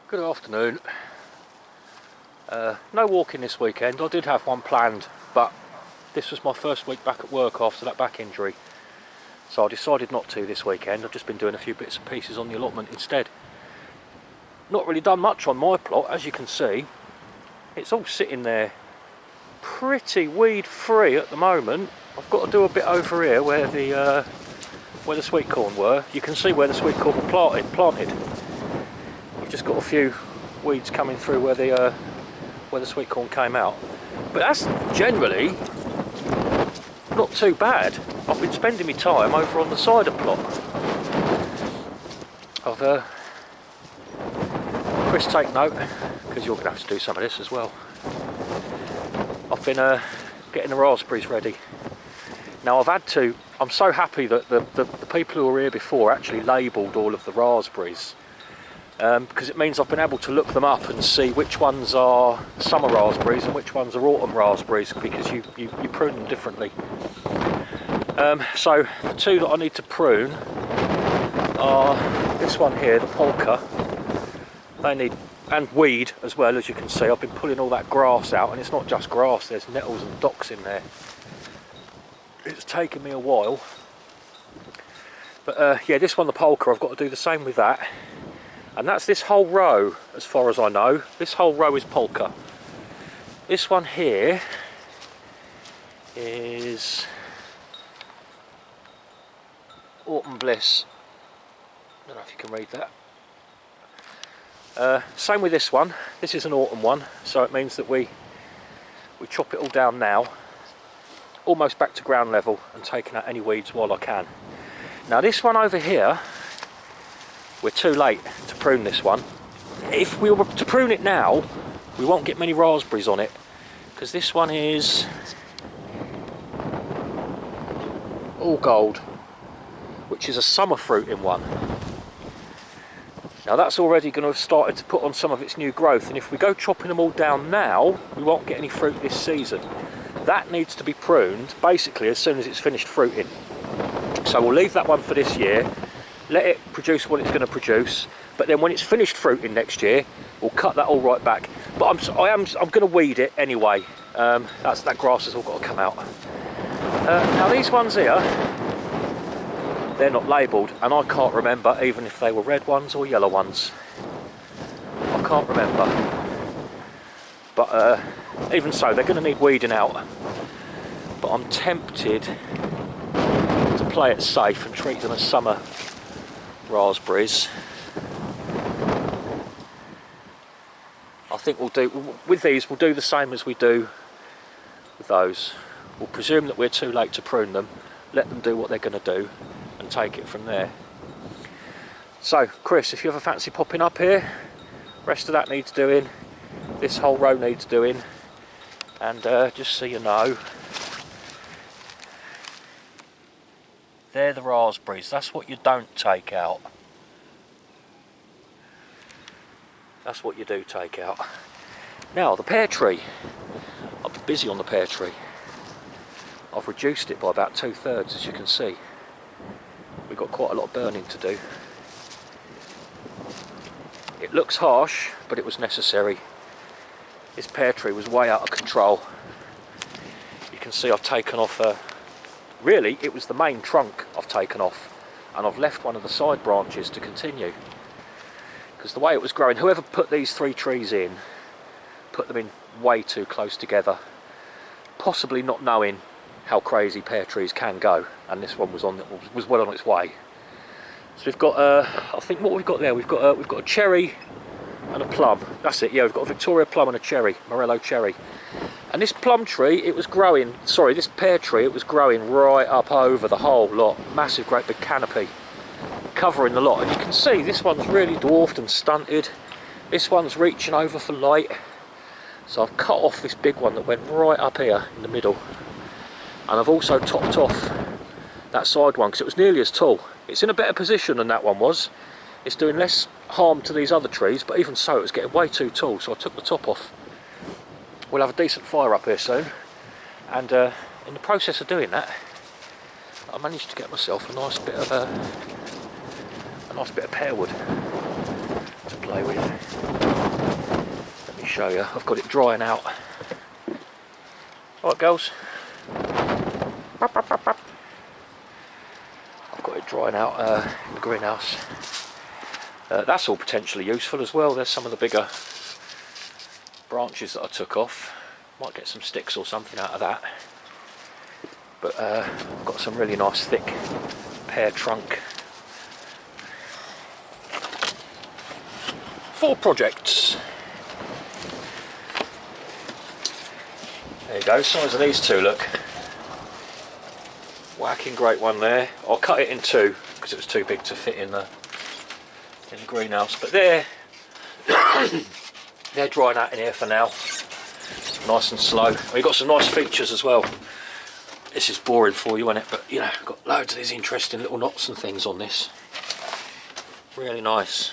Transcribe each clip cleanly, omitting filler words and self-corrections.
Good afternoon. No walking this weekend. I did have one planned, but this was my first week back at work after that back injury, so I decided not to this weekend. I've just been doing a few bits and pieces on the allotment instead. Not really done much on my plot, as you can see. It's all sitting there pretty weed free at the moment. I've got to do a bit over here where the sweet corn were. You can see where the sweet corn were planted. You've just got a few weeds coming through where the sweet corn came out, but that's generally not too bad. I've been spending my time over on the cider plot. Chris, take note, because you're going to have to do some of this as well. I've been getting the raspberries ready. Now I'm so happy that the people who were here before actually labelled all of the raspberries, because it means I've been able to look them up and see which ones are summer raspberries and which ones are autumn raspberries, because you prune them differently. So the two that I need to prune are this one here, the polka. And weed as well, as you can see. I've been pulling all that grass out, and it's not just grass, there's nettles and docks in there. It's taken me a while, but yeah, this one, the polka, I've got to do the same with that. And that's this whole row, as far as I know. This whole row is polka. This one here is Autumn Bliss. I don't know if you can read that. Same with this one. This is an autumn one, so it means that we chop it all down now, almost back to ground level, and taking out any weeds while I can. Now this one over here, we're too late to prune this one. If we were to prune it now, we won't get many raspberries on it, because this one is all gold, which is a summer fruiting one. Now that's already going to have started to put on some of its new growth, and if we go chopping them all down now, we won't get any fruit this season. That needs to be pruned basically as soon as it's finished fruiting. So we'll leave that one for this year, let it produce what it's going to produce, but then when it's finished fruiting next year, we'll cut that all right back. But I'm going to weed it anyway. That grass has all got to come out. Now these ones here, they're not labelled, and I can't remember even if they were red ones or yellow ones. I can't remember. But even so, they're going to need weeding out. But I'm tempted to play it safe and treat them as summer raspberries. I think we'll do the same as we do with those. We'll presume that we're too late to prune them, let them do what they're going to do, and take it from there. So Chris, if you ever fancy popping up here, rest of that needs doing, this whole row needs doing, and just so you know, they're the raspberries. That's what you don't take out. That's what you do take out. Now the pear tree, I've been busy on the pear tree. I've reduced it by about 2/3, as you can see. We've got quite a lot of burning to do. It looks harsh, but it was necessary. This pear tree was way out of control. You can see I've taken off really it was the main trunk I've taken off, and I've left one of the side branches to continue, because the way it was growing, whoever put these 3 trees in put them in way too close together, possibly not knowing how crazy pear trees can go, and this one was well on its way. So we've got I think what we've got there, we've got a cherry and a plum. That's it, yeah, we've got a Victoria plum and a cherry, Morello cherry. And this plum tree, this pear tree, it was growing right up over the whole lot. Massive, great big canopy covering the lot. And you can see this one's really dwarfed and stunted. This one's reaching over for light. So I've cut off this big one that went right up here in the middle. And I've also topped off that side one, because it was nearly as tall. It's in a better position than that one was. It's doing less harm to these other trees, but even so, it was getting way too tall, so I took the top off. We'll have a decent fire up here soon, and in the process of doing that, I managed to get myself a nice bit of pear wood to play with. Let me show you. I've got it drying out. Alright girls. I've got it drying out in the greenhouse. That's all potentially useful as well. There's some of the bigger branches that I took off. Might get some sticks or something out of that. But I've got some really nice thick pear trunk. 4 projects. There you go, size of these 2, look. Whacking great one there. I'll cut it in 2 because it was too big to fit in the greenhouse. But they're drying out in here for now. Nice and slow. We've got some nice features as well. This is boring for you, isn't it? But you know, got loads of these interesting little knots and things on this. Really nice.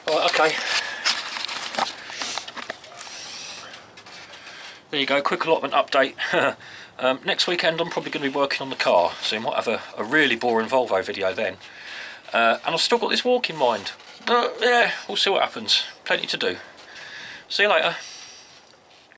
Right, okay. There you go, quick allotment update. Next weekend I'm probably going to be working on the car, so you might have a really boring Volvo video then. And I've still got this walk in mind. But yeah, we'll see what happens. Plenty to do. See you later.